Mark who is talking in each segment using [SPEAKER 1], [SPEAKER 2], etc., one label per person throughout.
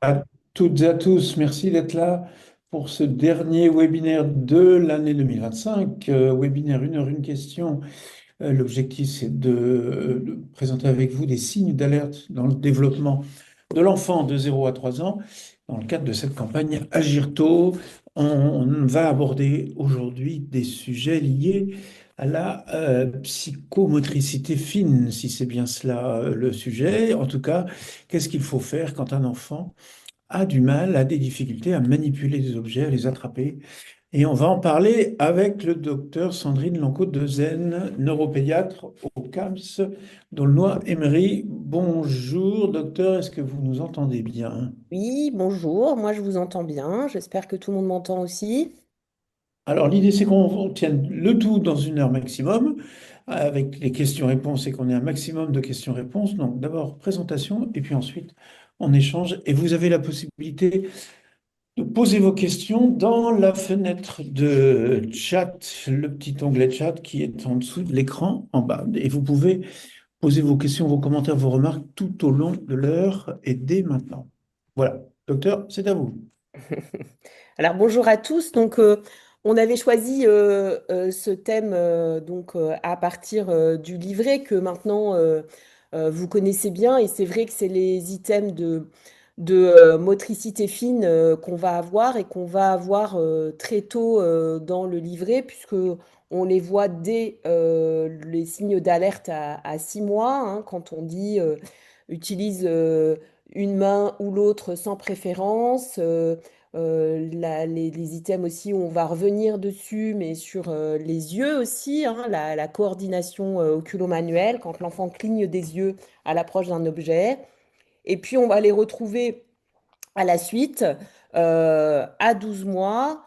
[SPEAKER 1] À toutes et à tous, merci d'être là pour ce dernier webinaire de l'année 2025. Webinaire une heure, une question. L'objectif, c'est de présenter avec vous des signes d'alerte dans le développement de l'enfant de 0 à 3 ans. Dans le cadre de cette campagne Agir tôt, on va aborder aujourd'hui des sujets liés à la psychomotricité fine, si c'est bien cela le sujet. En tout cas, qu'est-ce qu'il faut faire quand un enfant a du mal, a des difficultés à manipuler des objets, à les attraper. Et on va en parler avec le docteur Sandrine Lancôte-Dezen, neuropédiatre au CAMS d'Aulnoy-Emery. Bonjour docteur, est-ce que vous nous entendez bien?
[SPEAKER 2] Oui, bonjour, moi je vous entends bien, j'espère que tout le monde m'entend aussi.
[SPEAKER 1] Alors l'idée c'est qu'on tienne le tout dans une heure maximum, avec les questions-réponses et qu'on ait un maximum de questions-réponses. Donc d'abord présentation et puis ensuite on échange. Et vous avez la possibilité posez vos questions dans la fenêtre de chat, le petit onglet chat qui est en dessous de l'écran en bas. Et vous pouvez poser vos questions, vos commentaires, vos remarques tout au long de l'heure et dès maintenant. Voilà. Docteur, c'est à vous.
[SPEAKER 2] Alors bonjour à tous, on avait choisi ce thème à partir du livret que maintenant vous connaissez bien et c'est vrai que c'est les items de motricité fine qu'on va avoir et qu'on va avoir très tôt dans le livret puisque on les voit dès les signes d'alerte à 6 mois, hein, quand on dit utilise une main ou l'autre sans préférence. Les items aussi où on va revenir dessus, mais sur les yeux aussi, hein, la coordination oculo-manuelle, quand l'enfant cligne des yeux à l'approche d'un objet. Et puis on va les retrouver à la suite, à 12 mois,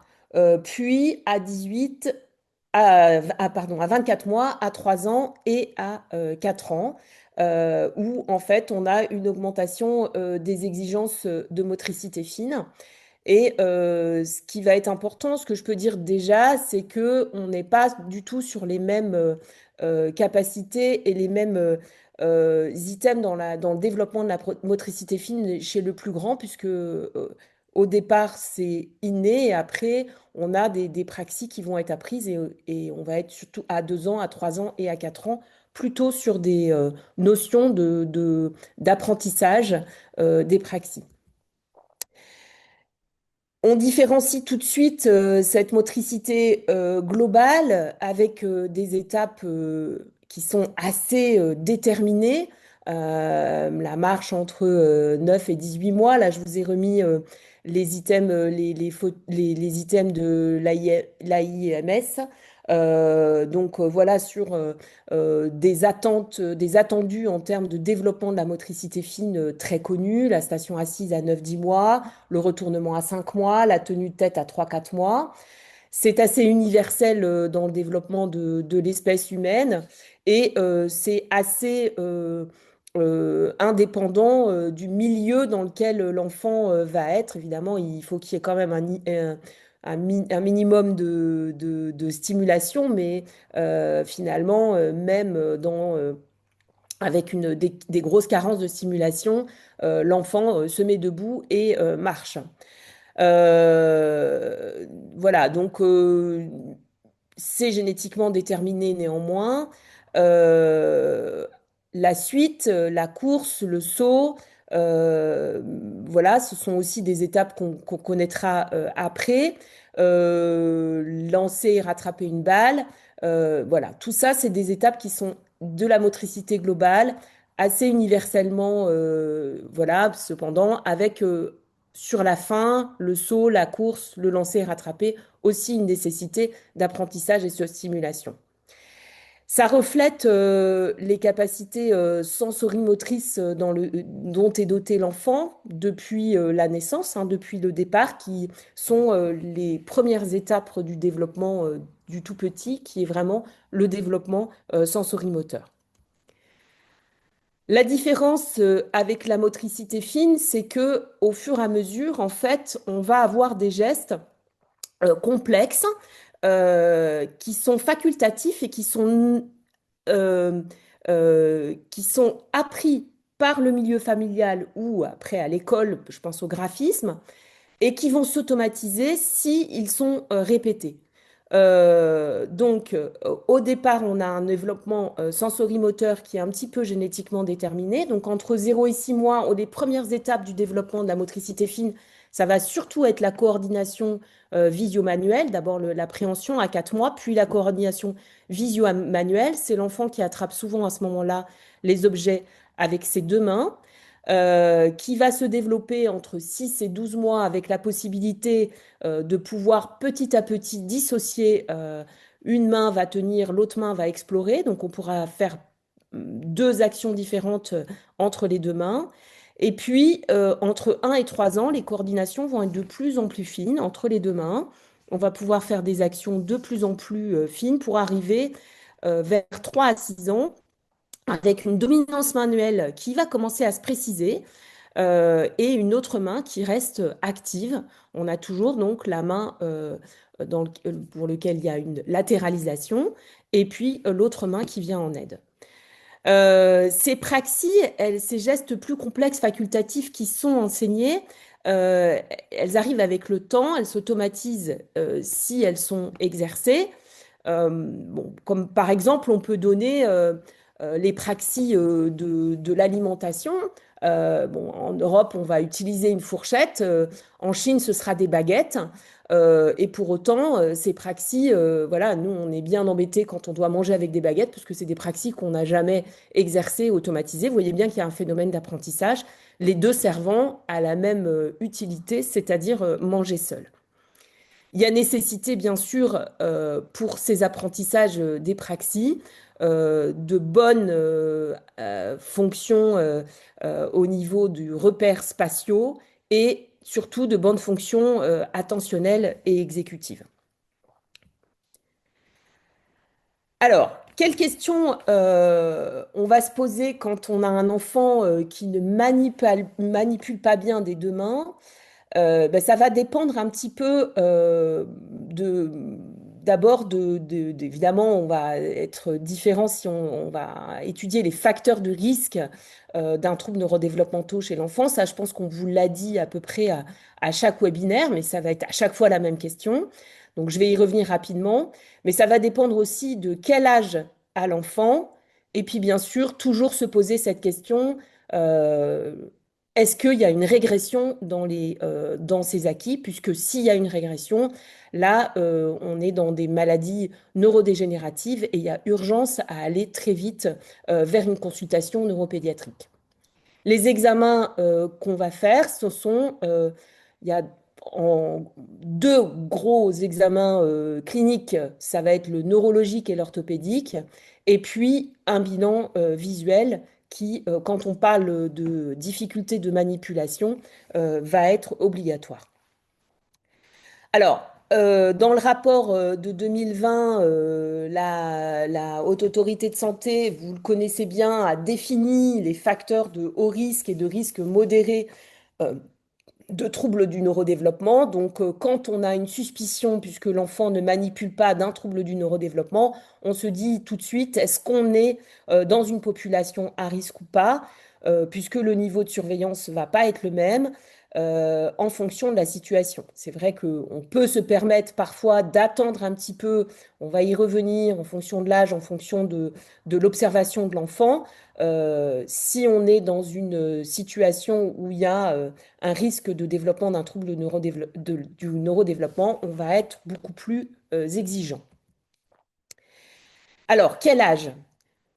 [SPEAKER 2] puis à 18, pardon, à 24 mois, à 3 ans et à 4 ans, où en fait on a une augmentation des exigences de motricité fine. Et ce qui va être important, ce que je peux dire déjà, c'est que on n'est pas du tout sur les mêmes capacités et les mêmes items dans le développement de la motricité fine chez le plus grand, puisque au départ, c'est inné et après, on a des praxis qui vont être apprises et on va être surtout à 2 ans, à 3 ans et à 4 ans, plutôt sur des notions d'apprentissage des praxis. On différencie tout de suite cette motricité globale avec des étapes qui sont assez déterminées. La marche entre 9 et 18 mois, là je vous ai remis les items, les items de l'AIMS. Voilà sur des attentes, des attendus en termes de développement de la motricité fine très connus, la station assise à 9 10 mois, le retournement à 5 mois, la tenue de tête à 3 4 mois. C'est assez universel dans le développement de l'espèce humaine et c'est assez indépendant du milieu dans lequel l'enfant va être. Évidemment, il faut qu'il y ait quand même un minimum de stimulation, mais finalement, même avec des grosses carences de stimulation, l'enfant se met debout et marche. Euh, voilà, c'est génétiquement déterminé néanmoins. Euh, la suite, la course, le saut, euh, voilà, ce sont aussi des étapes qu'on connaîtra après. Lancer et rattraper une balle, voilà, tout ça, c'est des étapes qui sont de la motricité globale, assez universellement, voilà, cependant, avec sur la fin, le saut, la course, le lancer et rattraper, aussi une nécessité d'apprentissage et de stimulation. Ça reflète les capacités sensorimotrices dont est doté l'enfant depuis la naissance, hein, depuis le départ, qui sont les premières étapes du développement du tout petit, qui est vraiment le développement sensorimoteur. La différence avec la motricité fine, c'est que au fur et à mesure, en fait, on va avoir des gestes complexes qui sont facultatifs et qui sont appris par le milieu familial ou après à l'école, je pense au graphisme, et qui vont s'automatiser si ils sont répétés. Au départ, on a un développement sensorimoteur qui est un petit peu génétiquement déterminé. Donc, entre 0 et 6 mois, les premières étapes du développement de la motricité fine, ça va surtout être la coordination visio-manuelle. D'abord, l'appréhension à 4 mois, puis la coordination visio-manuelle. C'est l'enfant qui attrape souvent à ce moment-là les objets avec ses deux mains. Qui va se développer entre 6 et 12 mois avec la possibilité de pouvoir petit à petit dissocier. Une main va tenir, l'autre main va explorer. Donc on pourra faire deux actions différentes entre les deux mains. Et puis, entre 1 et 3 ans, les coordinations vont être de plus en plus fines entre les deux mains. On va pouvoir faire des actions de plus en plus fines pour arriver vers 3 à 6 ans avec une dominance manuelle qui va commencer à se préciser et une autre main qui reste active. On a toujours donc la main pour laquelle il y a une latéralisation et puis l'autre main qui vient en aide. Ces praxis, ces gestes plus complexes facultatifs qui sont enseignés, elles arrivent avec le temps, elles s'automatisent si elles sont exercées. Bon, comme par exemple, on peut donner les praxis de l'alimentation. Bon, en Europe, on va utiliser une fourchette. En Chine, ce sera des baguettes. Et pour autant, ces praxis, voilà, nous, on est bien embêtés quand on doit manger avec des baguettes, parce que c'est des praxis qu'on n'a jamais exercées, automatisées. Vous voyez bien qu'il y a un phénomène d'apprentissage, les deux servant à la même utilité, c'est-à-dire manger seul. Il y a nécessité, bien sûr, pour ces apprentissages des praxis, de bonnes fonctions au niveau du repère spatiaux et surtout de bonnes fonctions attentionnelles et exécutives. Alors, quelles questions on va se poser quand on a un enfant qui ne manipule pas bien des deux mains? Ben, ça va dépendre un petit peu d'abord évidemment, on va être différent si on va étudier les facteurs de risque d'un trouble neurodéveloppemental chez l'enfant. Ça, je pense qu'on vous l'a dit à peu près à chaque webinaire, mais ça va être à chaque fois la même question. Donc, je vais y revenir rapidement, mais ça va dépendre aussi de quel âge a l'enfant. Et puis, bien sûr, toujours se poser cette question. euh, Est-ce qu'il y a une régression dans ces acquis? Puisque s'il y a une régression, là, on est dans des maladies neurodégénératives et il y a urgence à aller très vite vers une consultation neuropédiatrique. Les examens qu'on va faire, il y a deux gros examens cliniques, ça va être le neurologique et l'orthopédique, et puis un bilan visuel qui, quand on parle de difficultés de manipulation, va être obligatoire. Alors, dans le rapport de 2020, la Haute Autorité de Santé, vous le connaissez bien, a défini les facteurs de haut risque et de risque modéré euh, de troubles du neurodéveloppement. Donc, quand on a une suspicion, puisque l'enfant ne manipule pas d'un trouble du neurodéveloppement, on se dit tout de suite, est-ce qu'on est dans une population à risque ou pas, puisque le niveau de surveillance ne va pas être le même en fonction de la situation. C'est vrai qu'on peut se permettre parfois d'attendre un petit peu, on va y revenir en fonction de l'âge, en fonction de l'observation de l'enfant. Si on est dans une situation où il y a un risque de développement d'un trouble du neurodéveloppement, on va être beaucoup plus exigeant. Alors, quel âge?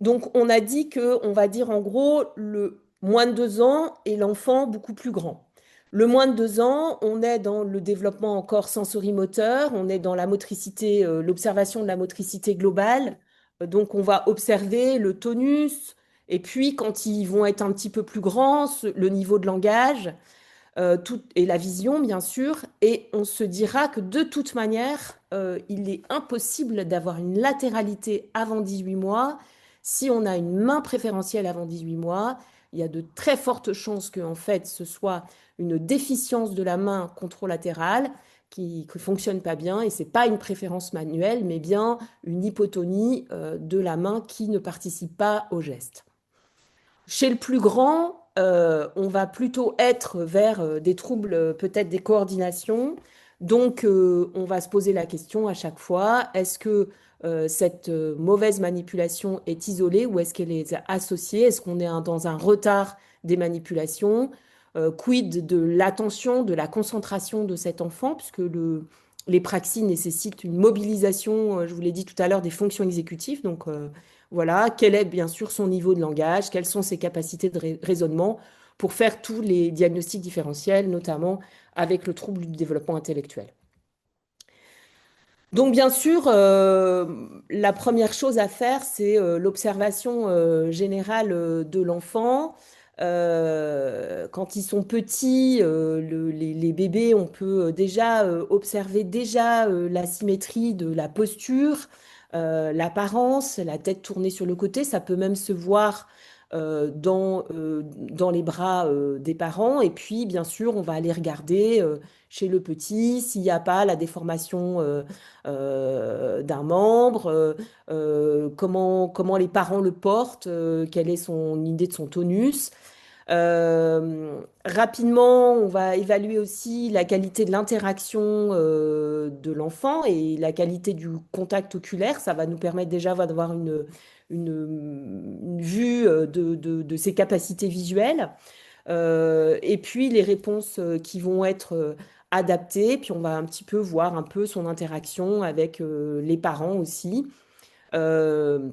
[SPEAKER 2] Donc, on a dit que, on va dire en gros, le moins de 2 ans et l'enfant beaucoup plus grand. Le moins de 2 ans, on est dans le développement encore sensorimoteur, on est dans la motricité, l'observation de la motricité globale. Donc, on va observer le tonus, et puis quand ils vont être un petit peu plus grands, le niveau de langage, et la vision, bien sûr. Et on se dira que de toute manière, il est impossible d'avoir une latéralité avant 18 mois. Si on a une main préférentielle avant 18 mois, il y a de très fortes chances que, en fait, ce soit une déficience de la main contrôlatérale qui ne fonctionne pas bien. Et ce n'est pas une préférence manuelle, mais bien une hypotonie de la main qui ne participe pas au geste. Chez le plus grand, on va plutôt être vers des troubles, peut-être des coordinations. Donc, on va se poser la question à chaque fois, est-ce que cette mauvaise manipulation est isolée ou est-ce qu'elle est associée? Est-ce qu'on est dans un retard des manipulations? Quid de l'attention, de la concentration de cet enfant, puisque les praxis nécessitent une mobilisation, je vous l'ai dit tout à l'heure, des fonctions exécutives. Donc, voilà, quel est bien sûr son niveau de langage, quelles sont ses capacités de raisonnement pour faire tous les diagnostics différentiels, notamment avec le trouble du développement intellectuel. Donc bien sûr, la première chose à faire, c'est l'observation générale de l'enfant. Quand ils sont petits, les bébés, on peut déjà observer déjà la symétrie de la posture, l'apparence, la tête tournée sur le côté. Ça peut même se voir dans les bras des parents. Et puis, bien sûr, on va aller regarder chez le petit s'il n'y a pas la déformation d'un membre, comment les parents le portent, quelle est son idée de son tonus. Rapidement, on va évaluer aussi la qualité de l'interaction de l'enfant et la qualité du contact oculaire. Ça va nous permettre déjà d'avoir une vue de ses capacités visuelles. Et puis les réponses qui vont être adaptées. Puis on va un petit peu voir un peu son interaction avec les parents aussi. Euh,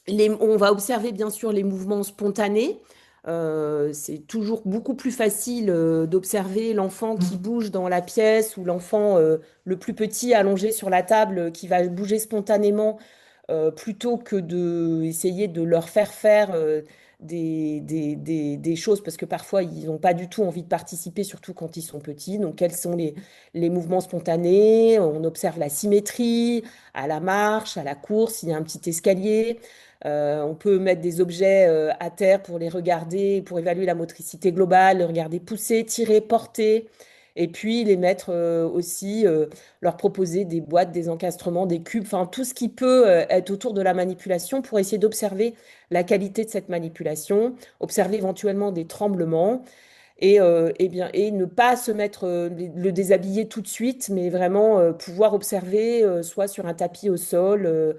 [SPEAKER 2] on va observer bien sûr les mouvements spontanés. C'est toujours beaucoup plus facile d'observer l'enfant qui bouge dans la pièce ou l'enfant le plus petit allongé sur la table qui va bouger spontanément plutôt que de essayer de leur faire des choses parce que parfois ils n'ont pas du tout envie de participer, surtout quand ils sont petits. Donc quels sont les mouvements spontanés? On observe la symétrie à la marche, à la course, il y a un petit escalier. On peut mettre des objets à terre pour les regarder, pour évaluer la motricité globale, les regarder pousser, tirer, porter. Et puis les mettre aussi, leur proposer des boîtes, des encastrements, des cubes, enfin tout ce qui peut être autour de la manipulation pour essayer d'observer la qualité de cette manipulation, observer éventuellement des tremblements et ne pas se mettre le déshabiller tout de suite, mais vraiment pouvoir observer soit sur un tapis au sol,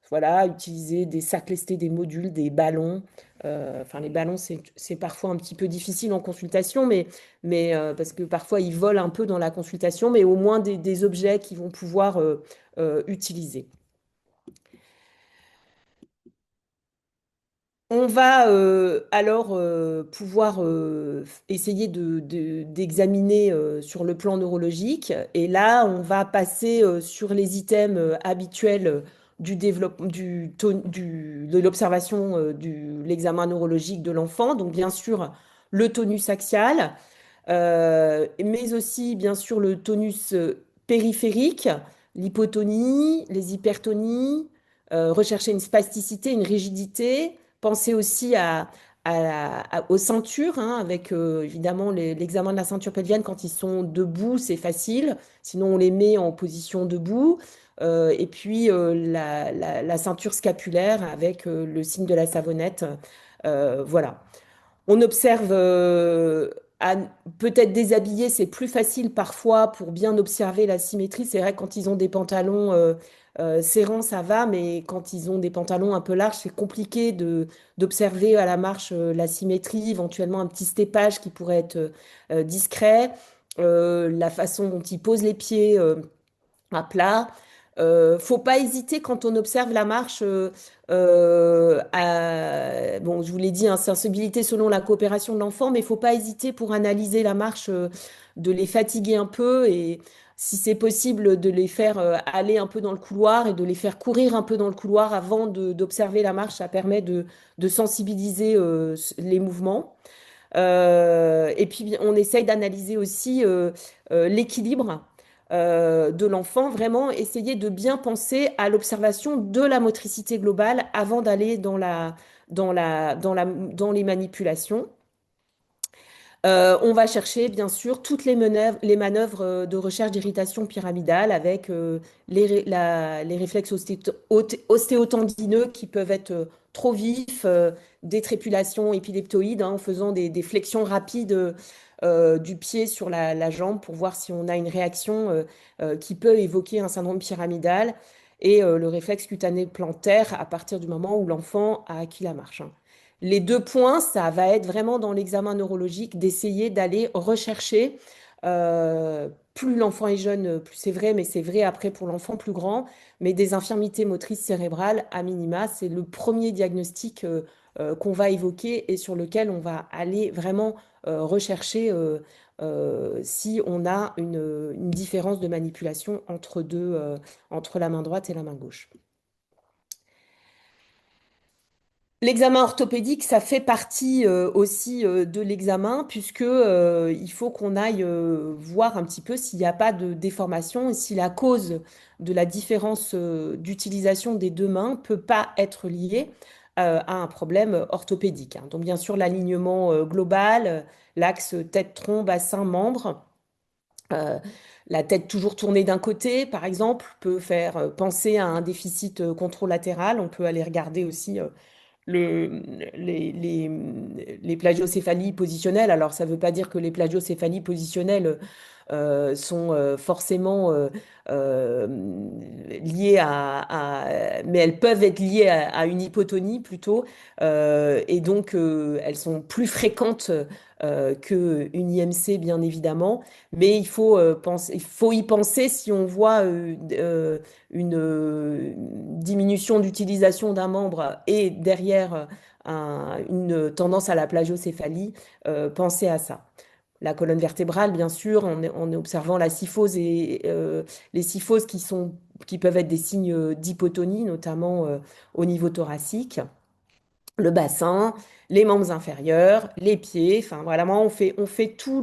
[SPEAKER 2] voilà, utiliser des sacs lestés, des modules, des ballons. Enfin, les ballons, c'est parfois un petit peu difficile en consultation, mais parce que parfois ils volent un peu dans la consultation, mais au moins des objets qu'ils vont pouvoir utiliser. On va alors pouvoir essayer d'examiner sur le plan neurologique. Et là, on va passer sur les items habituels du développement, de l'observation de l'examen neurologique de l'enfant. Donc, bien sûr, le tonus axial, mais aussi, bien sûr, le tonus périphérique, l'hypotonie, les hypertonies, rechercher une spasticité, une rigidité. Pensez aussi aux ceintures, hein, avec évidemment l'examen de la ceinture pelvienne quand ils sont debout, c'est facile. Sinon, on les met en position debout. Et puis la ceinture scapulaire avec le signe de la savonnette. Voilà. On observe à peut-être déshabillé, c'est plus facile parfois pour bien observer la symétrie. C'est vrai que quand ils ont des pantalons serrants, ça va, mais quand ils ont des pantalons un peu larges, c'est compliqué d'observer à la marche la symétrie, éventuellement un petit stépage qui pourrait être discret, la façon dont ils posent les pieds à plat. Faut pas hésiter quand on observe la marche. Bon, je vous l'ai dit, hein, sensibilité selon la coopération de l'enfant, mais il faut pas hésiter pour analyser la marche, de les fatiguer un peu et si c'est possible de les faire aller un peu dans le couloir et de les faire courir un peu dans le couloir avant d'observer la marche. Ça permet de sensibiliser les mouvements. Et puis, on essaye d'analyser aussi l'équilibre de l'enfant, vraiment essayer de bien penser à l'observation de la motricité globale avant d'aller dans les manipulations. On va chercher, bien sûr, toutes les manœuvres de recherche d'irritation pyramidale avec les réflexes ostéotendineux qui peuvent être trop vif, des trépulations épileptoïdes, hein, en faisant des flexions rapides du pied sur la jambe pour voir si on a une réaction qui peut évoquer un syndrome pyramidal et le réflexe cutané plantaire à partir du moment où l'enfant a acquis la marche, hein. Les deux points, ça va être vraiment dans l'examen neurologique d'essayer d'aller rechercher, plus l'enfant est jeune, plus c'est vrai, mais c'est vrai après pour l'enfant plus grand, mais des infirmités motrices cérébrales à minima, c'est le premier diagnostic qu'on va évoquer et sur lequel on va aller vraiment rechercher si on a une différence de manipulation entre la main droite et la main gauche. L'examen orthopédique, ça fait partie aussi de l'examen, puisque il faut qu'on aille voir un petit peu s'il n'y a pas de déformation et si la cause de la différence d'utilisation des deux mains peut pas être liée à un problème orthopédique, hein. Donc bien sûr l'alignement global, l'axe tête-tronc, bassin, membre. Euh, la tête toujours tournée d'un côté, par exemple, peut faire penser à un déficit contralatéral. On peut aller regarder aussi le, les plagiocéphalies positionnelles. Alors, ça ne veut pas dire que les plagiocéphalies positionnelles sont forcément euh, liées mais elles peuvent être liées à une hypotonie plutôt, et donc elles sont plus fréquentes qu'une IMC, bien évidemment, mais il faut y penser si on voit une diminution d'utilisation d'un membre et derrière une tendance à la plagiocéphalie, pensez à ça. La colonne vertébrale, bien sûr, en observant la kyphose et les kyphoses qui peuvent être des signes d'hypotonie, notamment au niveau thoracique, le bassin, les membres inférieurs, les pieds. Enfin, vraiment, on fait tout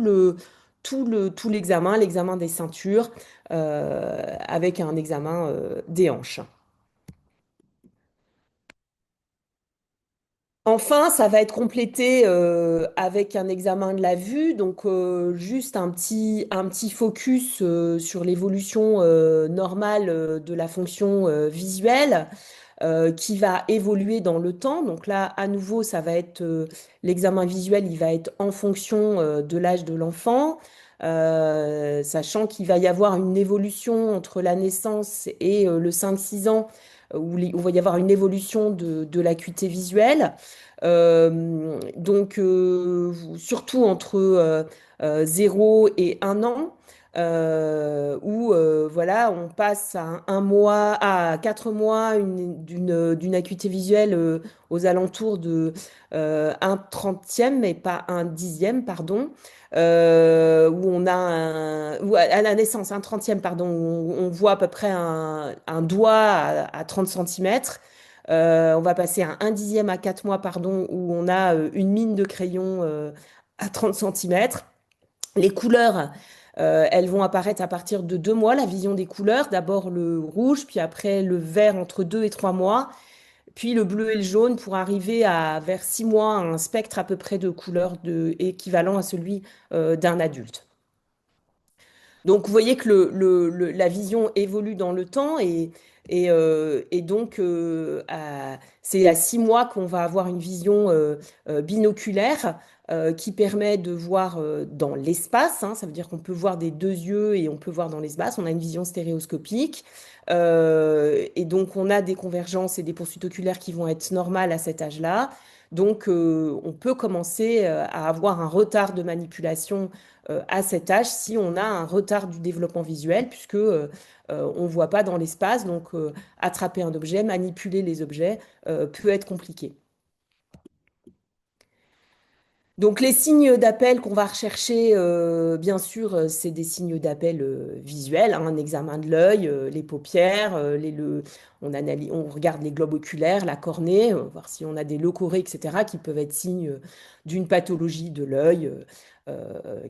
[SPEAKER 2] l'examen, l'examen des ceintures, avec un examen des hanches. Enfin, ça va être complété avec un examen de la vue, donc juste un petit focus sur l'évolution normale de la fonction visuelle qui va évoluer dans le temps. Donc là, à nouveau, ça va être l'examen visuel, il va être en fonction de l'âge de l'enfant, sachant qu'il va y avoir une évolution entre la naissance et le 5-6 ans, où il va y avoir une évolution de l'acuité visuelle. Surtout entre 0 et 1 an, où voilà, on passe à 1 mois, à 4 mois d'une acuité visuelle aux alentours de 1/30, mais pas 1/10, pardon, ou à la naissance, 1/30, pardon, où on voit à peu près un doigt à 30 centimètres. On va passer à 1/10 à 4 mois, pardon, où on a une mine de crayon à 30 centimètres. Les couleurs, elles vont apparaître à partir de 2 mois, la vision des couleurs. D'abord le rouge, puis après le vert entre 2 et 3 mois, puis le bleu et le jaune pour arriver à vers 6 mois, un spectre à peu près de couleurs équivalent à celui d'un adulte. Donc, vous voyez que la vision évolue dans le temps et donc c'est à 6 mois qu'on va avoir une vision binoculaire qui permet de voir dans l'espace, hein. Ça veut dire qu'on peut voir des deux yeux et on peut voir dans l'espace. On a une vision stéréoscopique et donc on a des convergences et des poursuites oculaires qui vont être normales à cet âge-là. Donc, on peut commencer à avoir un retard de manipulation à cet âge si on a un retard du développement visuel, puisque on ne voit pas dans l'espace. Donc, attraper un objet, manipuler les objets peut être compliqué. Donc, les signes d'appel qu'on va rechercher, bien sûr, c'est des signes d'appel visuels, hein, un examen de l'œil, les paupières, on regarde les globes oculaires, la cornée, voir si on a des leucorrhées, etc., qui peuvent être signes d'une pathologie de l'œil,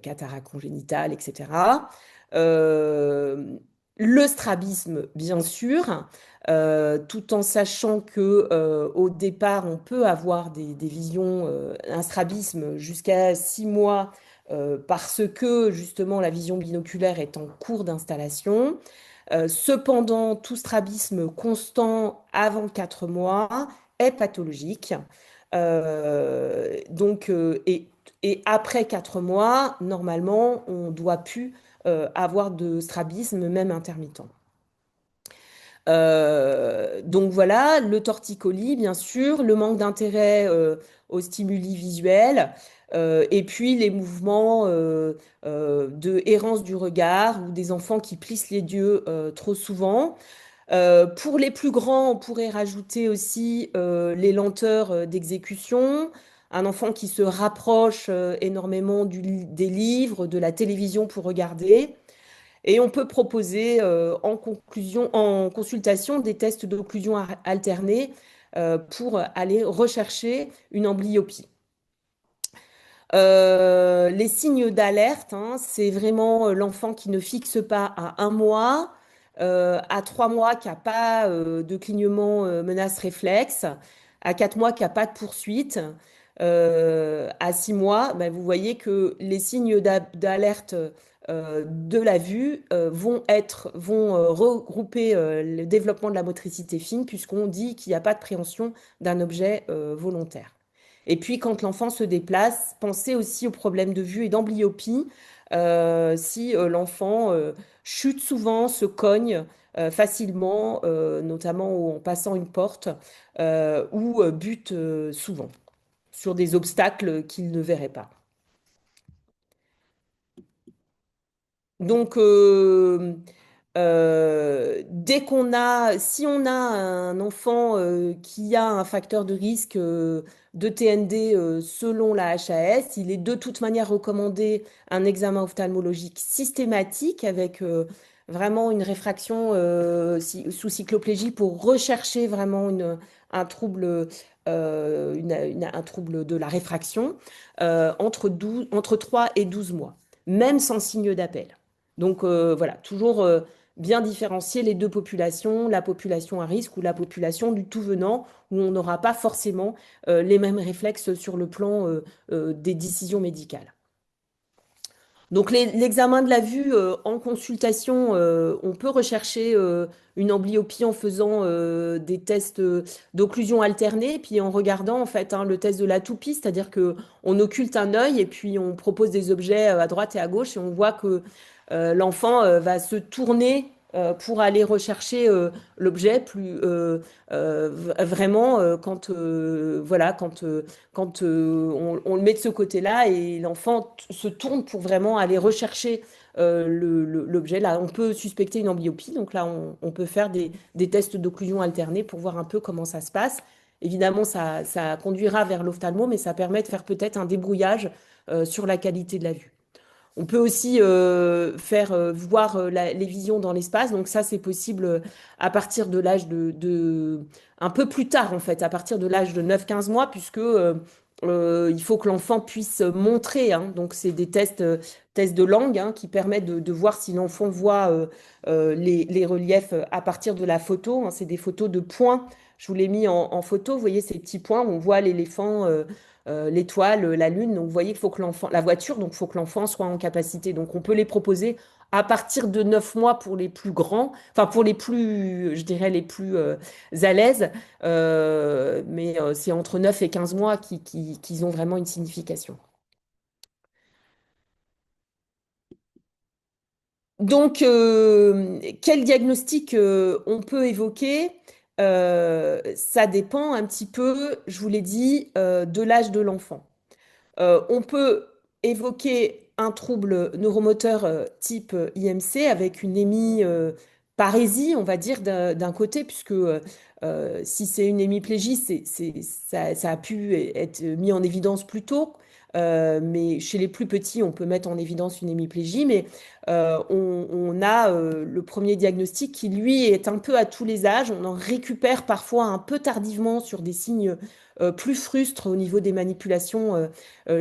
[SPEAKER 2] cataracte congénitale, etc. Euh, le strabisme, bien sûr, tout en sachant que au départ, on peut avoir des visions, un strabisme jusqu'à 6 mois, parce que justement la vision binoculaire est en cours d'installation. Cependant, tout strabisme constant avant 4 mois est pathologique. Donc, et après 4 mois, normalement, on ne doit plus avoir de strabisme, même intermittent. Donc voilà, le torticolis, bien sûr, le manque d'intérêt aux stimuli visuels, et puis les mouvements de errance du regard ou des enfants qui plissent les yeux trop souvent. Pour les plus grands, on pourrait rajouter aussi les lenteurs d'exécution, un enfant qui se rapproche énormément des livres, de la télévision pour regarder. Et on peut proposer en conclusion, en consultation, des tests d'occlusion alternée pour aller rechercher une amblyopie. Les signes d'alerte, hein, c'est vraiment l'enfant qui ne fixe pas à 1 mois, à 3 mois qui n'a pas de clignement menace réflexe, à 4 mois qui n'a pas de poursuite, à 6 mois, ben, vous voyez que les signes d'alerte de la vue vont regrouper le développement de la motricité fine puisqu'on dit qu'il n'y a pas de préhension d'un objet volontaire. Et puis, quand l'enfant se déplace, pensez aussi aux problèmes de vue et d'amblyopie. Si l'enfant chute souvent, se cogne facilement, notamment en passant une porte, ou bute souvent sur des obstacles qu'il ne verrait pas. Donc, si on a un enfant qui a un facteur de risque de TND selon la HAS, il est de toute manière recommandé un examen ophtalmologique systématique avec vraiment une réfraction sous cycloplégie pour rechercher vraiment un trouble, un trouble de la réfraction entre 3 et 12 mois, même sans signe d'appel. Donc voilà, toujours bien différencier les deux populations, la population à risque ou la population du tout venant, où on n'aura pas forcément les mêmes réflexes sur le plan des décisions médicales. Donc l'examen de la vue en consultation, on peut rechercher une amblyopie en faisant des tests d'occlusion alternée, puis en regardant en fait hein, le test de la toupie, c'est-à-dire que on occulte un œil et puis on propose des objets à droite et à gauche et on voit que l'enfant va se tourner pour aller rechercher l'objet plus vraiment quand voilà quand on le met de ce côté-là et l'enfant se tourne pour vraiment aller rechercher l'objet. Là, on peut suspecter une amblyopie, donc là, on peut faire des tests d'occlusion alternée pour voir un peu comment ça se passe. Évidemment, ça conduira vers l'ophtalmo, mais ça permet de faire peut-être un débrouillage sur la qualité de la vue. On peut aussi faire voir les visions dans l'espace. Donc ça, c'est possible à partir de l'âge un peu plus tard, en fait, à partir de l'âge de 9-15 mois, puisque il faut que l'enfant puisse montrer. Hein. Donc c'est des tests de langue hein, qui permettent de voir si l'enfant voit les reliefs à partir de la photo. Hein. C'est des photos de points. Je vous l'ai mis en photo. Vous voyez ces petits points où on voit l'éléphant l'étoile, la lune. Donc, vous voyez qu'il faut que l'enfant, la voiture, donc il faut que l'enfant soit en capacité. Donc, on peut les proposer à partir de 9 mois pour les plus grands, enfin pour les plus, je dirais, les plus à l'aise. Mais c'est entre 9 et 15 mois qu'ils ont vraiment une signification. Donc, quel diagnostic on peut évoquer? Ça dépend un petit peu, je vous l'ai dit, de l'âge de l'enfant. On peut évoquer un trouble neuromoteur type IMC avec une hémiparésie, on va dire, d'un côté, puisque si c'est une hémiplégie, ça a pu être mis en évidence plus tôt. Mais chez les plus petits, on peut mettre en évidence une hémiplégie, mais on a le premier diagnostic qui, lui, est un peu à tous les âges. On en récupère parfois un peu tardivement sur des signes plus frustres au niveau des manipulations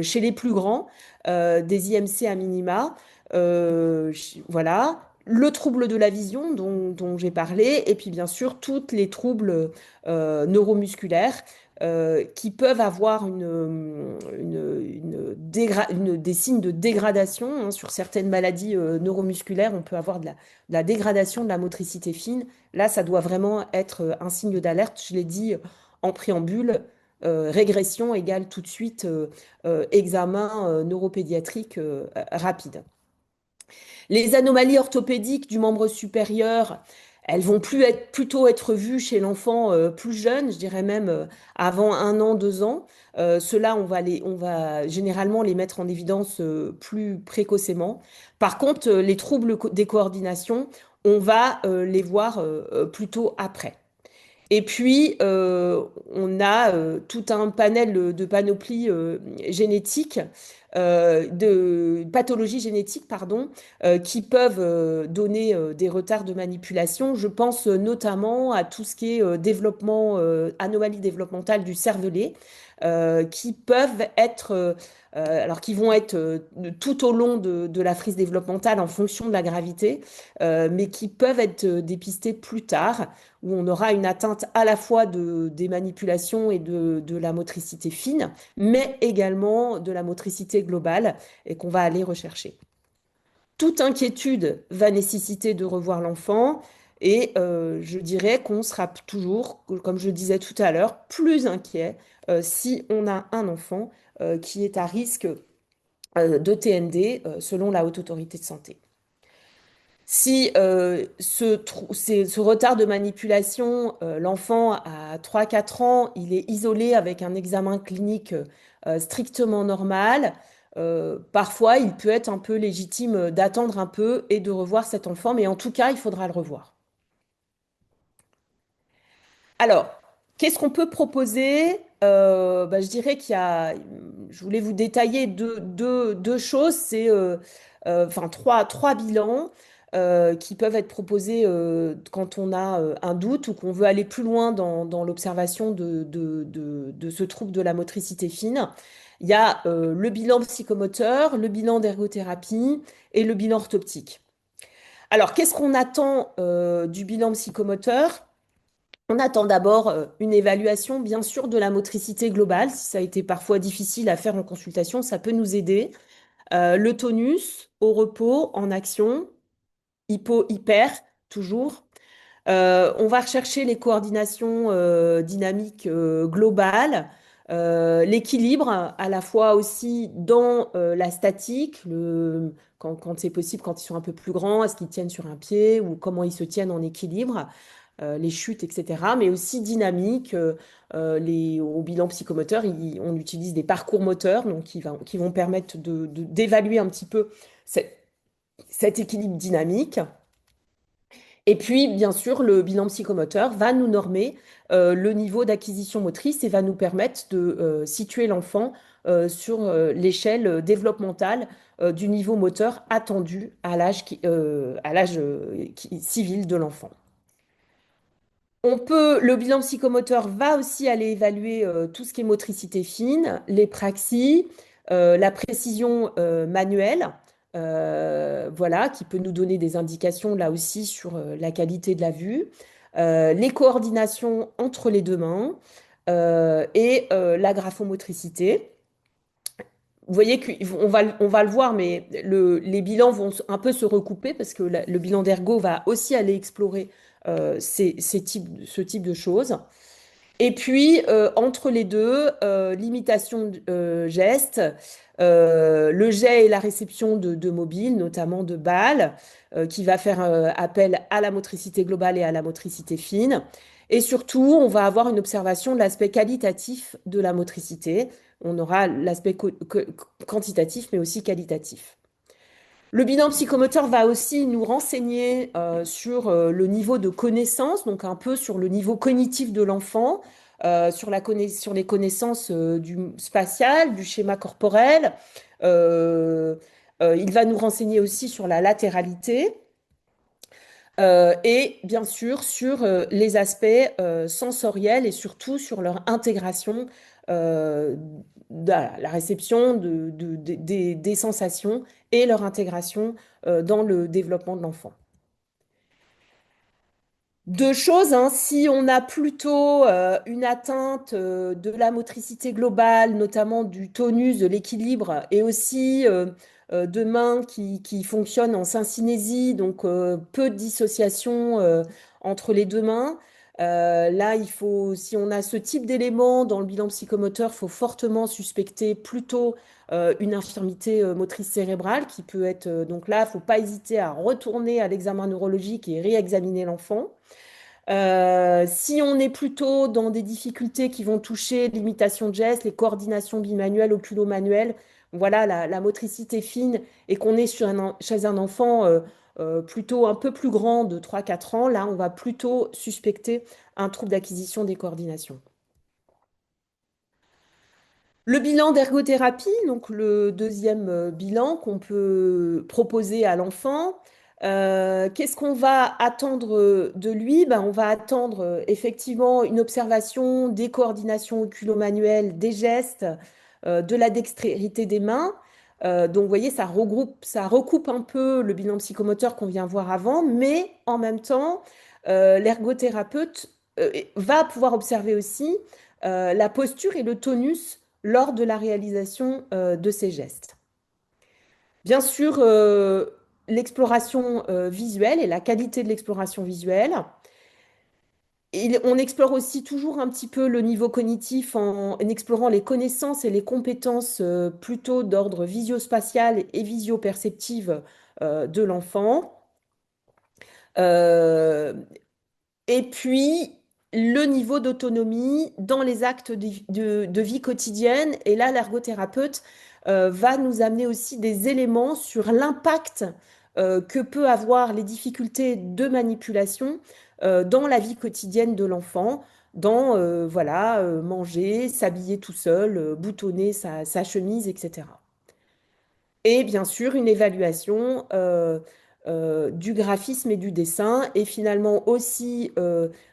[SPEAKER 2] chez les plus grands, des IMC à minima. Voilà. Le trouble de la vision dont j'ai parlé, et puis bien sûr tous les troubles neuromusculaires qui peuvent avoir des signes de dégradation. Hein. Sur certaines maladies neuromusculaires, on peut avoir de la dégradation de la motricité fine. Là, ça doit vraiment être un signe d'alerte. Je l'ai dit en préambule, régression égale tout de suite examen neuropédiatrique rapide. Les anomalies orthopédiques du membre supérieur, elles vont plutôt être vues chez l'enfant plus jeune, je dirais même avant 1 an, 2 ans. Ceux-là, on va généralement les mettre en évidence plus précocement. Par contre, les troubles des coordinations, on va les voir plutôt après. Et puis, on a tout un panel de panoplies génétiques, de pathologies génétiques, pardon, qui peuvent donner des retards de manipulation. Je pense notamment à tout ce qui est développement, anomalie développementale du cervelet, qui peuvent être, alors qui vont être tout au long de la frise développementale en fonction de la gravité, mais qui peuvent être dépistés plus tard où on aura une atteinte à la fois des manipulations et de la motricité fine, mais également de la motricité globale et qu'on va aller rechercher. Toute inquiétude va nécessiter de revoir l'enfant et je dirais qu'on sera toujours, comme je le disais tout à l'heure, plus inquiet si on a un enfant qui est à risque de TND selon la Haute Autorité de Santé. Si ce retard de manipulation, l'enfant à 3 4 ans, il est isolé avec un examen clinique strictement normal, parfois il peut être un peu légitime d'attendre un peu et de revoir cet enfant, mais en tout cas, il faudra le revoir. Alors, qu'est-ce qu'on peut proposer? Je dirais je voulais vous détailler deux choses, c'est enfin trois bilans qui peuvent être proposés quand on a un doute ou qu'on veut aller plus loin dans l'observation de ce trouble de la motricité fine. Il y a le bilan psychomoteur, le bilan d'ergothérapie et le bilan orthoptique. Alors, qu'est-ce qu'on attend du bilan psychomoteur? On attend d'abord une évaluation, bien sûr, de la motricité globale. Si ça a été parfois difficile à faire en consultation, ça peut nous aider. Le tonus au repos, en action, hypo, hyper, toujours. On va rechercher les coordinations dynamiques globales, l'équilibre à la fois aussi dans la statique, quand c'est possible, quand ils sont un peu plus grands, est-ce qu'ils tiennent sur un pied ou comment ils se tiennent en équilibre, les chutes, etc. Mais aussi dynamique. Au bilan psychomoteur, on utilise des parcours moteurs donc qui vont permettre d'évaluer un petit peu cet équilibre dynamique. Et puis, bien sûr, le bilan psychomoteur va nous normer le niveau d'acquisition motrice et va nous permettre de situer l'enfant sur l'échelle développementale du niveau moteur attendu à l'âge civil de l'enfant. Le bilan psychomoteur va aussi aller évaluer tout ce qui est motricité fine, les praxies, la précision manuelle, voilà, qui peut nous donner des indications là aussi sur la qualité de la vue, les coordinations entre les deux mains et la graphomotricité. Vous voyez on va le voir, mais les bilans vont un peu se recouper parce que le bilan d'ergo va aussi aller explorer ce type de choses. Et puis, entre les deux, l'imitation geste, le jet et la réception de mobiles, notamment de balles, qui va faire appel à la motricité globale et à la motricité fine. Et surtout, on va avoir une observation de l'aspect qualitatif de la motricité. On aura l'aspect quantitatif, mais aussi qualitatif. Le bilan psychomoteur va aussi nous renseigner sur le niveau de connaissance, donc un peu sur le niveau cognitif de l'enfant, sur les connaissances du spatial, du schéma corporel. Euh, il va nous renseigner aussi sur la latéralité. Et bien sûr sur les aspects sensoriels et surtout sur leur intégration, euh, la réception des sensations et leur intégration dans le développement de l'enfant. Deux choses, hein, si on a plutôt une atteinte de la motricité globale, notamment du tonus, de l'équilibre, et aussi de mains qui fonctionnent en syncinésie, donc peu de dissociation entre les deux mains, Là, si on a ce type d'élément dans le bilan psychomoteur, il faut fortement suspecter plutôt une infirmité motrice cérébrale qui peut être. Donc là, il ne faut pas hésiter à retourner à l'examen neurologique et réexaminer l'enfant. Si on est plutôt dans des difficultés qui vont toucher l'imitation de gestes, les coordinations bimanuelles, oculomanuelles, voilà, la motricité fine, et qu'on est chez un enfant plutôt un peu plus grand de 3 4 ans, là, on va plutôt suspecter un trouble d'acquisition des coordinations. Le bilan d'ergothérapie, donc le deuxième bilan qu'on peut proposer à l'enfant, qu'est-ce qu'on va attendre de lui? Ben, on va attendre effectivement une observation des coordinations oculomanuelles, des gestes, de la dextérité des mains. Donc, vous voyez, ça recoupe un peu le bilan psychomoteur qu'on vient voir avant, mais en même temps, l'ergothérapeute va pouvoir observer aussi la posture et le tonus lors de la réalisation de ces gestes. Bien sûr, l'exploration visuelle et la qualité de l'exploration visuelle. On explore aussi toujours un petit peu le niveau cognitif en explorant les connaissances et les compétences plutôt d'ordre visio-spatial et visio-perceptive de l'enfant. Euh, Et puis, le niveau d'autonomie dans les actes de vie quotidienne. Et là, l'ergothérapeute va nous amener aussi des éléments sur l'impact que peut avoir les difficultés de manipulation dans la vie quotidienne de l'enfant, dans voilà, manger, s'habiller tout seul, boutonner sa chemise, etc. Et bien sûr, une évaluation du graphisme et du dessin, et finalement aussi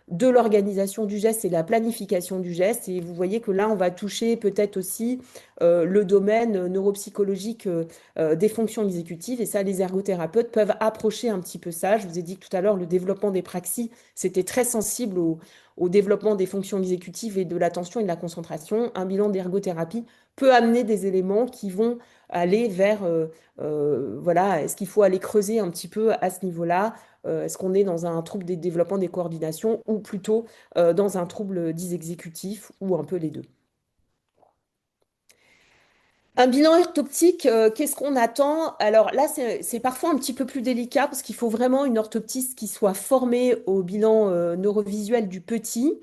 [SPEAKER 2] de l'organisation du geste et la planification du geste. Et vous voyez que là, on va toucher peut-être aussi le domaine neuropsychologique des fonctions exécutives. Et ça, les ergothérapeutes peuvent approcher un petit peu ça. Je vous ai dit que tout à l'heure, le développement des praxis, c'était très sensible au développement des fonctions exécutives et de l'attention et de la concentration. Un bilan d'ergothérapie peut amener des éléments qui vont aller vers, voilà, est-ce qu'il faut aller creuser un petit peu à ce niveau-là? Est-ce qu'on est dans un trouble des développements des coordinations ou plutôt dans un trouble dysexécutif ou un peu les deux? Un bilan orthoptique, qu'est-ce qu'on attend? Alors là, c'est parfois un petit peu plus délicat parce qu'il faut vraiment une orthoptiste qui soit formée au bilan neurovisuel du petit.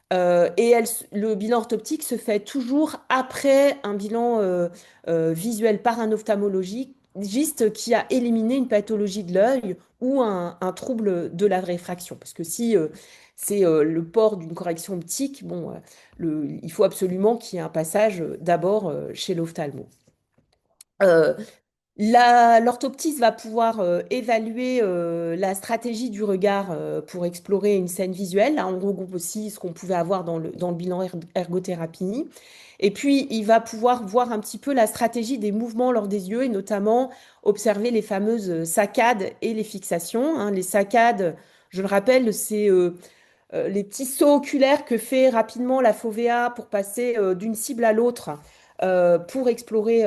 [SPEAKER 2] Le bilan orthoptique se fait toujours après un bilan visuel par un ophtalmologiste qui a éliminé une pathologie de l'œil ou un trouble de la réfraction. Parce que si c'est le port d'une correction optique, bon, il faut absolument qu'il y ait un passage d'abord chez l'ophtalmo. Euh, L'orthoptiste va pouvoir évaluer la stratégie du regard pour explorer une scène visuelle. Là, on regroupe aussi ce qu'on pouvait avoir dans le bilan ergothérapie. Et puis, il va pouvoir voir un petit peu la stratégie des mouvements lors des yeux et notamment observer les fameuses saccades et les fixations, hein. Les saccades, je le rappelle, c'est les petits sauts oculaires que fait rapidement la FOVEA pour passer d'une cible à l'autre pour explorer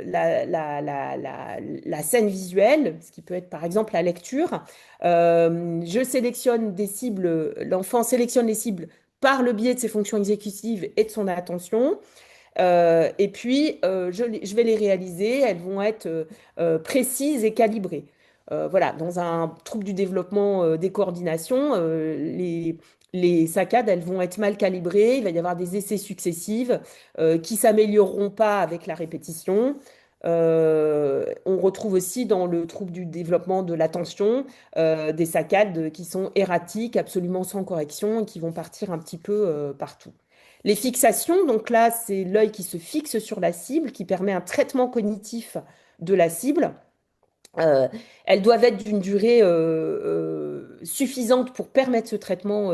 [SPEAKER 2] la scène visuelle, ce qui peut être par exemple la lecture. Je sélectionne des cibles, l'enfant sélectionne les cibles par le biais de ses fonctions exécutives et de son attention. Et puis, je vais les réaliser, elles vont être précises et calibrées. Voilà, dans un trouble du développement des coordinations, les saccades, elles vont être mal calibrées, il va y avoir des essais successifs qui s'amélioreront pas avec la répétition. On retrouve aussi dans le trouble du développement de l'attention des saccades qui sont erratiques, absolument sans correction et qui vont partir un petit peu partout. Les fixations, donc là, c'est l'œil qui se fixe sur la cible, qui permet un traitement cognitif de la cible. Euh, Elles doivent être d'une durée suffisante pour permettre ce traitement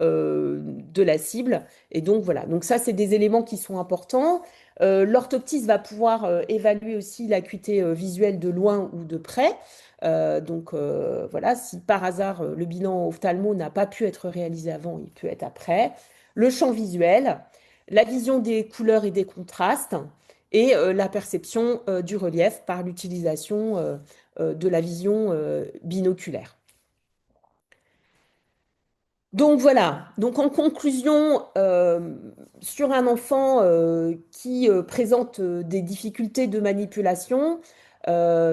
[SPEAKER 2] de la cible. Et donc voilà, donc ça, c'est des éléments qui sont importants. L'orthoptiste va pouvoir évaluer aussi l'acuité visuelle de loin ou de près. Voilà, si par hasard le bilan ophtalmo n'a pas pu être réalisé avant, il peut être après. Le champ visuel, la vision des couleurs et des contrastes et la perception du relief par l'utilisation de la vision binoculaire. Donc voilà, donc en conclusion, sur un enfant qui présente des difficultés de manipulation,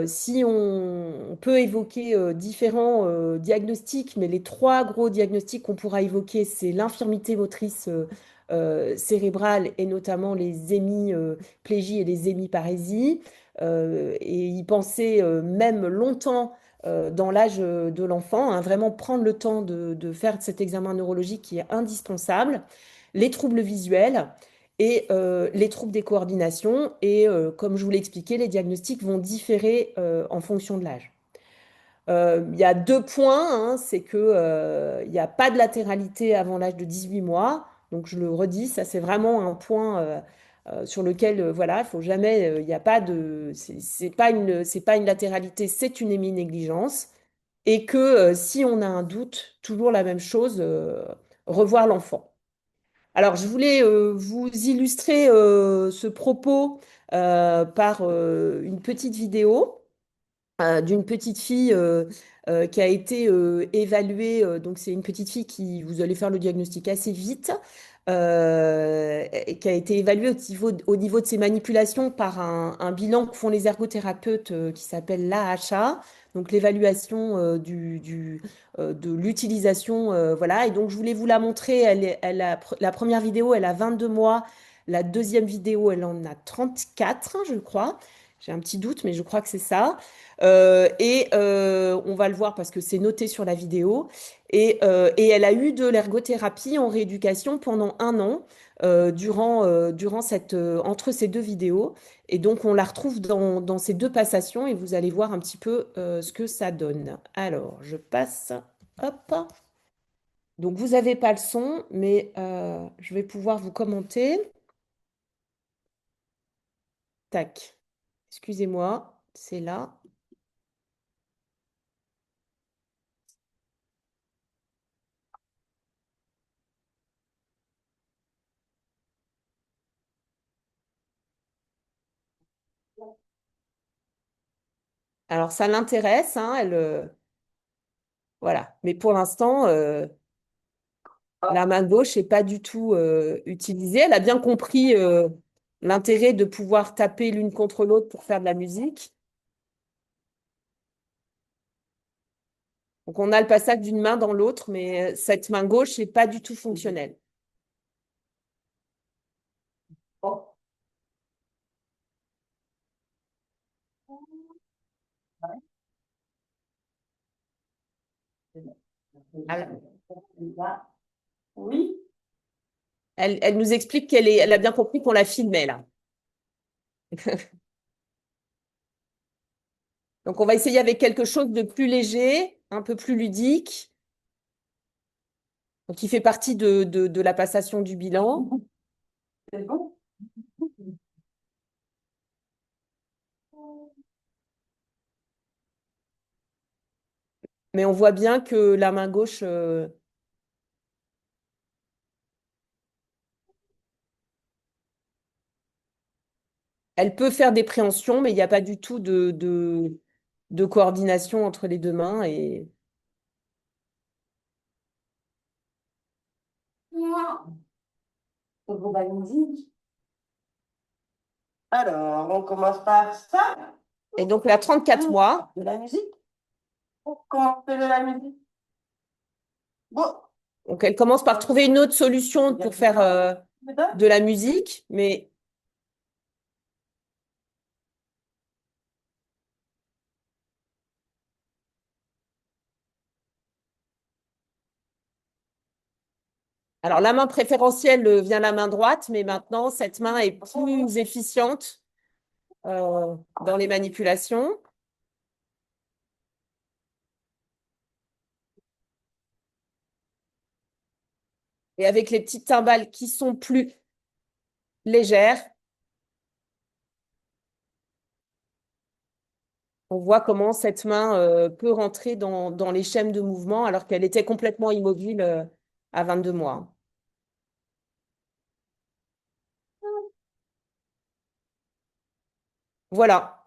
[SPEAKER 2] si on peut évoquer différents diagnostics, mais les trois gros diagnostics qu'on pourra évoquer, c'est l'infirmité motrice cérébrale et notamment les hémiplégies et les hémiparésies. Et y penser même longtemps dans l'âge de l'enfant, hein, vraiment prendre le temps de faire cet examen neurologique qui est indispensable, les troubles visuels et les troubles des coordinations. Et comme je vous l'ai expliqué, les diagnostics vont différer en fonction de l'âge. Il y a deux points, hein, c'est que, il n'y a pas de latéralité avant l'âge de 18 mois. Donc je le redis, ça c'est vraiment un point sur lequel, voilà, il faut jamais, il n'y a pas de, c'est pas une latéralité, c'est une héminégligence et que si on a un doute, toujours la même chose, revoir l'enfant. Alors, je voulais vous illustrer ce propos par une petite vidéo d'une petite fille qui a été évaluée. Donc, c'est une petite fille qui, vous allez faire le diagnostic assez vite, et qui a été évaluée au niveau de ses manipulations par un bilan que font les ergothérapeutes qui s'appelle l'AHA. Donc, l'évaluation de l'utilisation. Voilà. Et donc, je voulais vous la montrer. La première vidéo, elle a 22 mois. La deuxième vidéo, elle en a 34, je crois. J'ai un petit doute, mais je crois que c'est ça. Et on va le voir parce que c'est noté sur la vidéo. Et elle a eu de l'ergothérapie en rééducation pendant un an durant entre ces deux vidéos. Et donc on la retrouve dans ces deux passations et vous allez voir un petit peu ce que ça donne. Alors, je passe. Hop. Donc vous n'avez pas le son, mais je vais pouvoir vous commenter. Tac. Excusez-moi, c'est là. Alors ça l'intéresse, hein, voilà. Mais pour l'instant, la main gauche n'est pas du tout utilisée. Elle a bien compris l'intérêt de pouvoir taper l'une contre l'autre pour faire de la musique. Donc on a le passage d'une main dans l'autre, mais cette main gauche n'est pas du tout fonctionnelle. Alors, oui. Elle nous explique elle a bien compris qu'on la filmait là. Donc on va essayer avec quelque chose de plus léger, un peu plus ludique, donc qui fait partie de la passation du bilan. C'est bon. Mais on voit bien que la main gauche, elle peut faire des préhensions, mais il n'y a pas du tout de coordination entre les deux mains. Et
[SPEAKER 3] Bon, bah, allons-y. Alors, on commence par ça.
[SPEAKER 2] et donc, elle a 34 mois.
[SPEAKER 3] De la musique. On commence de la musique. Bon,
[SPEAKER 2] Donc, elle commence par trouver une autre solution pour faire de la musique. Mais alors, la main préférentielle vient la main droite, mais maintenant, cette main est plus efficiente dans les manipulations. Et avec les petites timbales qui sont plus légères, on voit comment cette main peut rentrer dans les schèmes de mouvement alors qu'elle était complètement immobile à 22 mois. Voilà.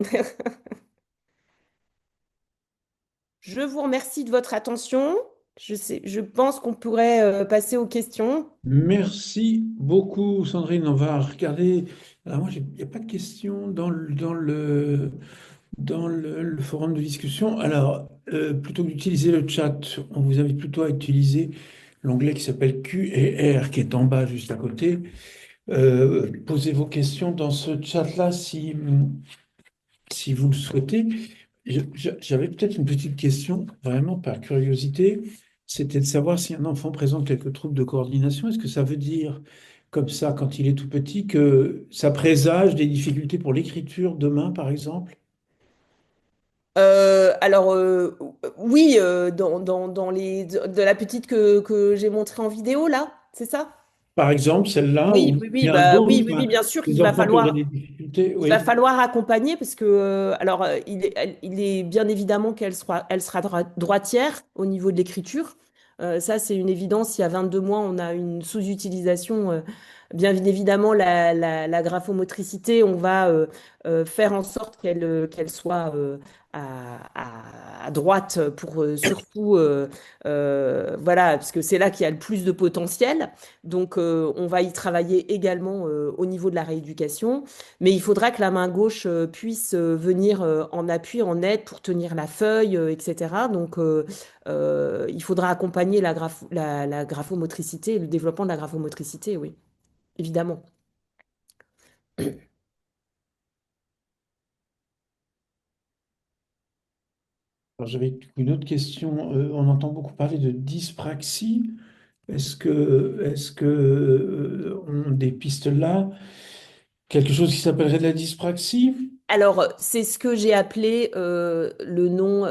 [SPEAKER 2] Je vous remercie de votre attention. Je pense qu'on pourrait passer aux questions.
[SPEAKER 1] Merci beaucoup, Sandrine. On va regarder. Alors, moi, il n'y a pas de questions dans le forum de discussion. Alors, plutôt que d'utiliser le chat, on vous invite plutôt à utiliser l'onglet qui s'appelle Q et R, qui est en bas juste à côté. Posez vos questions dans ce chat-là si vous le souhaitez. J'avais peut-être une petite question, vraiment par curiosité. C'était de savoir si un enfant présente quelques troubles de coordination, est-ce que ça veut dire, comme ça, quand il est tout petit, que ça présage des difficultés pour l'écriture demain, par exemple?
[SPEAKER 2] Alors, oui, dans de la petite que j'ai montrée en vidéo, là, c'est ça?
[SPEAKER 1] Par exemple, celle-là,
[SPEAKER 2] Oui,
[SPEAKER 1] ou
[SPEAKER 2] oui, oui,
[SPEAKER 1] bien
[SPEAKER 2] bah,
[SPEAKER 1] d'autres,
[SPEAKER 2] oui, oui, oui,
[SPEAKER 1] enfin,
[SPEAKER 2] bien sûr
[SPEAKER 1] des
[SPEAKER 2] qu'il va
[SPEAKER 1] enfants qui auraient des
[SPEAKER 2] falloir.
[SPEAKER 1] difficultés,
[SPEAKER 2] Il va
[SPEAKER 1] oui.
[SPEAKER 2] falloir accompagner parce que, alors, il est bien évidemment elle sera droitière au niveau de l'écriture. Ça, c'est une évidence. Il y a 22 mois, on a une sous-utilisation. Bien évidemment, la graphomotricité, on va faire en sorte qu'elle soit à droite pour surtout, voilà, parce que c'est là qu'il y a le plus de potentiel. Donc, on va y travailler également au niveau de la rééducation. Mais il faudra que la main gauche puisse venir en appui, en aide pour tenir la feuille, etc. Donc, il faudra accompagner la graphomotricité, le développement de la graphomotricité, oui, évidemment.
[SPEAKER 1] Alors, j'avais une autre question. On entend beaucoup parler de dyspraxie. Est-ce que on dépiste là quelque chose qui s'appellerait de la dyspraxie?
[SPEAKER 2] Alors, c'est ce que j'ai appelé le nom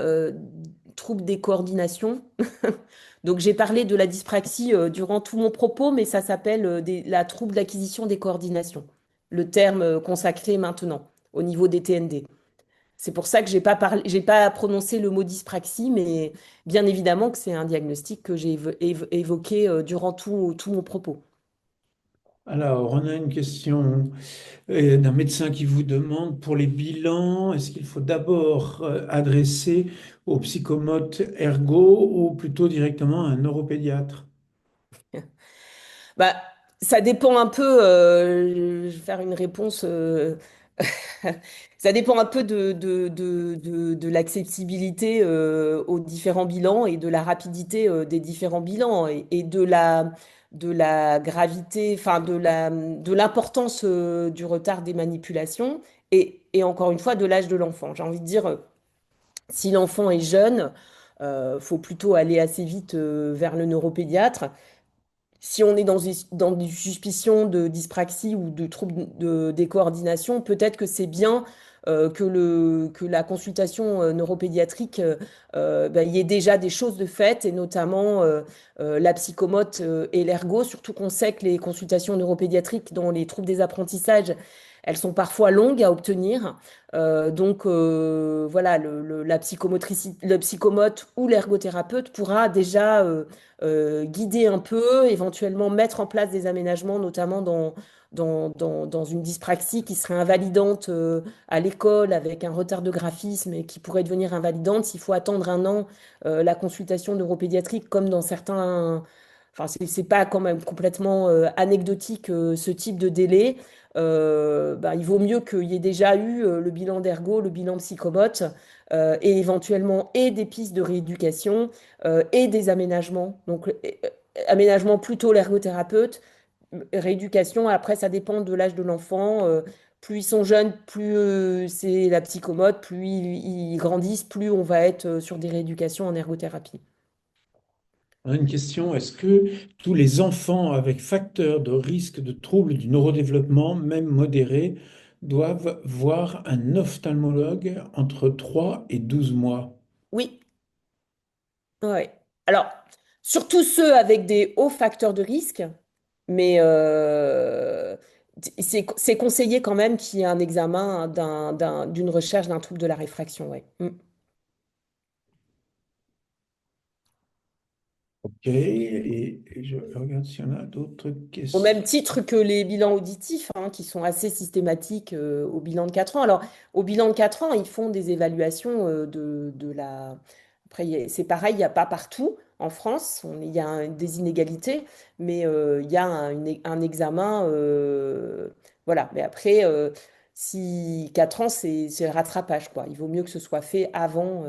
[SPEAKER 2] trouble des coordinations. Donc, j'ai parlé de la dyspraxie durant tout mon propos, mais ça s'appelle la trouble d'acquisition des coordinations, le terme consacré maintenant au niveau des TND. C'est pour ça que j'ai pas prononcé le mot dyspraxie, mais bien évidemment que c'est un diagnostic que j'ai évoqué durant tout mon propos.
[SPEAKER 1] Alors, on a une question d'un médecin qui vous demande pour les bilans, est-ce qu'il faut d'abord adresser au psychomote ergo ou plutôt directement à un neuropédiatre?
[SPEAKER 2] Bah, ça dépend un peu, je vais faire une réponse, ça dépend un peu de l'accessibilité aux différents bilans et de la rapidité des différents bilans et de la gravité, enfin de l'importance du retard des manipulations et encore une fois de l'âge de l'enfant. J'ai envie de dire, si l'enfant est jeune, faut plutôt aller assez vite vers le neuropédiatre. Si on est dans des suspicions de dyspraxie ou de troubles des coordinations, peut-être que c'est bien que la consultation neuropédiatrique, ben, il y ait déjà des choses de faites, et notamment la psychomote et l'ergo, surtout qu'on sait que les consultations neuropédiatriques dans les troubles des apprentissages, elles sont parfois longues à obtenir. Donc voilà, le psychomote ou l'ergothérapeute pourra déjà guider un peu, éventuellement mettre en place des aménagements, notamment dans une dyspraxie qui serait invalidante à l'école avec un retard de graphisme et qui pourrait devenir invalidante s'il faut attendre un an la consultation neuropédiatrique comme dans certains... Enfin, c'est pas quand même complètement anecdotique ce type de délai. Ben, il vaut mieux qu'il y ait déjà eu le bilan d'ergo, le bilan psychomote et éventuellement et des pistes de rééducation et des aménagements. Donc, aménagement plutôt l'ergothérapeute, rééducation, après, ça dépend de l'âge de l'enfant. Plus ils sont jeunes, plus c'est la psychomote, plus ils grandissent, plus on va être sur des rééducations en ergothérapie.
[SPEAKER 1] On a une question, est-ce que tous les enfants avec facteur de risque de troubles du neurodéveloppement, même modéré, doivent voir un ophtalmologue entre 3 et 12 mois?
[SPEAKER 2] Oui, ouais. Alors, surtout ceux avec des hauts facteurs de risque, mais c'est conseillé quand même qu'il y ait un examen d'une recherche d'un trouble de la réfraction, ouais. Mm.
[SPEAKER 1] Ok, et je regarde s'il y en a d'autres
[SPEAKER 2] Au même
[SPEAKER 1] questions.
[SPEAKER 2] titre que les bilans auditifs, hein, qui sont assez systématiques au bilan de 4 ans. Alors, au bilan de 4 ans, ils font des évaluations de la... Après, c'est pareil, il n'y a pas partout. en France. Il y a des inégalités, mais il y a un examen. Voilà. Mais après, si 4 ans, c'est le rattrapage, quoi. Il vaut mieux que ce soit fait avant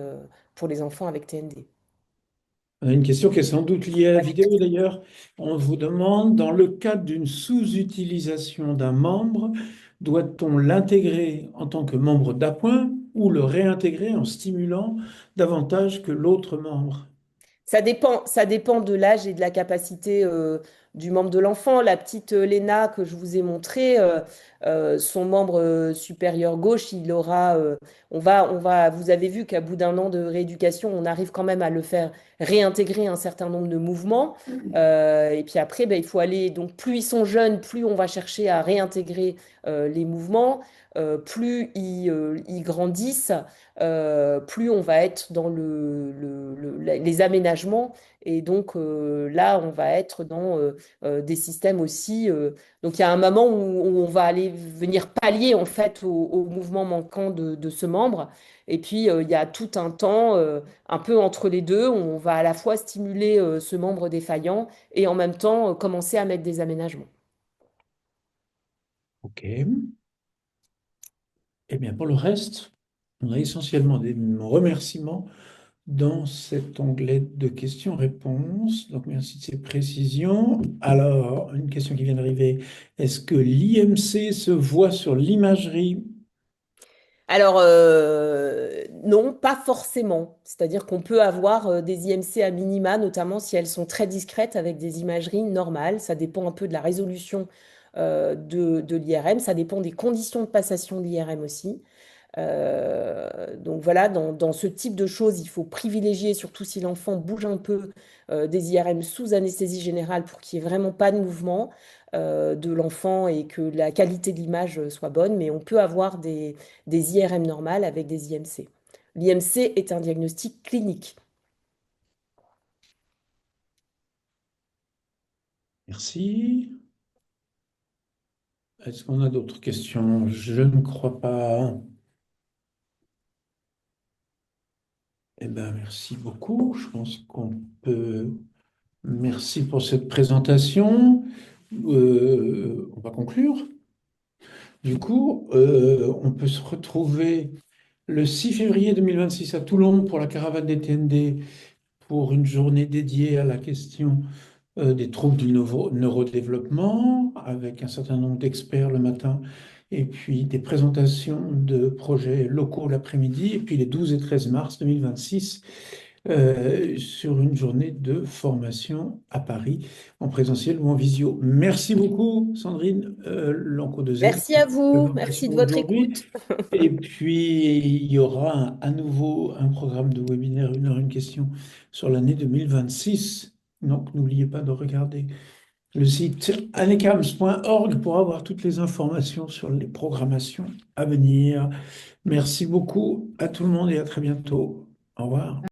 [SPEAKER 2] pour les enfants avec TND.
[SPEAKER 1] On a une question qui est sans doute liée à la vidéo d'ailleurs. On vous demande, dans le cadre d'une sous-utilisation d'un membre, doit-on l'intégrer en tant que membre d'appoint ou le réintégrer en stimulant davantage que l'autre membre?
[SPEAKER 2] Ça dépend de l'âge et de la capacité du membre de l'enfant. La petite Léna que je vous ai montrée, son membre supérieur gauche, vous avez vu qu'à bout d'un an de rééducation, on arrive quand même à le faire réintégrer un certain nombre de mouvements. Et puis après, ben, il faut aller, donc plus ils sont jeunes, plus on va chercher à réintégrer les mouvements. Plus ils grandissent, plus on va être dans les aménagements. Et donc là, on va être dans des systèmes aussi. Donc il y a un moment où on va aller venir pallier en fait au mouvement manquant de ce membre. Et puis il y a tout un temps un peu entre les deux où on va à la fois stimuler ce membre défaillant et en même temps commencer à mettre des aménagements.
[SPEAKER 1] Ok. Eh bien, pour le reste, on a essentiellement des remerciements dans cet onglet de questions-réponses. Donc, merci de ces précisions. Alors, une question qui vient d'arriver. Est-ce que l'IMC se voit sur l'imagerie?
[SPEAKER 2] Alors, non, pas forcément. C'est-à-dire qu'on peut avoir des IMC à minima, notamment si elles sont très discrètes avec des imageries normales. Ça dépend un peu de la résolution de l'IRM. Ça dépend des conditions de passation de l'IRM aussi. Donc voilà, dans ce type de choses, il faut privilégier, surtout si l'enfant bouge un peu, des IRM sous anesthésie générale pour qu'il n'y ait vraiment pas de mouvement de l'enfant et que la qualité de l'image soit bonne. Mais on peut avoir des IRM normales avec des IMC. L'IMC est un diagnostic clinique.
[SPEAKER 1] Merci. Est-ce qu'on a d'autres questions? Je ne crois pas. Eh bien, merci beaucoup. Je pense qu'on peut. Merci pour cette présentation. On va conclure. Du coup, on peut se retrouver le 6 février 2026 à Toulon pour la caravane des TND pour une journée dédiée à la question des troubles du neurodéveloppement avec un certain nombre d'experts le matin et puis des présentations de projets locaux l'après-midi et puis les 12 et 13 mars 2026 sur une journée de formation à Paris, en présentiel ou en visio. Merci beaucoup, Sandrine Lanco de Z,
[SPEAKER 2] Merci à
[SPEAKER 1] pour la
[SPEAKER 2] vous. Merci
[SPEAKER 1] présentation
[SPEAKER 2] de votre
[SPEAKER 1] aujourd'hui.
[SPEAKER 2] écoute.
[SPEAKER 1] Et puis, il y aura à nouveau un programme de webinaire, une heure, une question, sur l'année 2026. Donc, n'oubliez pas de regarder le site anecams.org pour avoir toutes les informations sur les programmations à venir. Merci beaucoup à tout le monde et à très bientôt. Au revoir.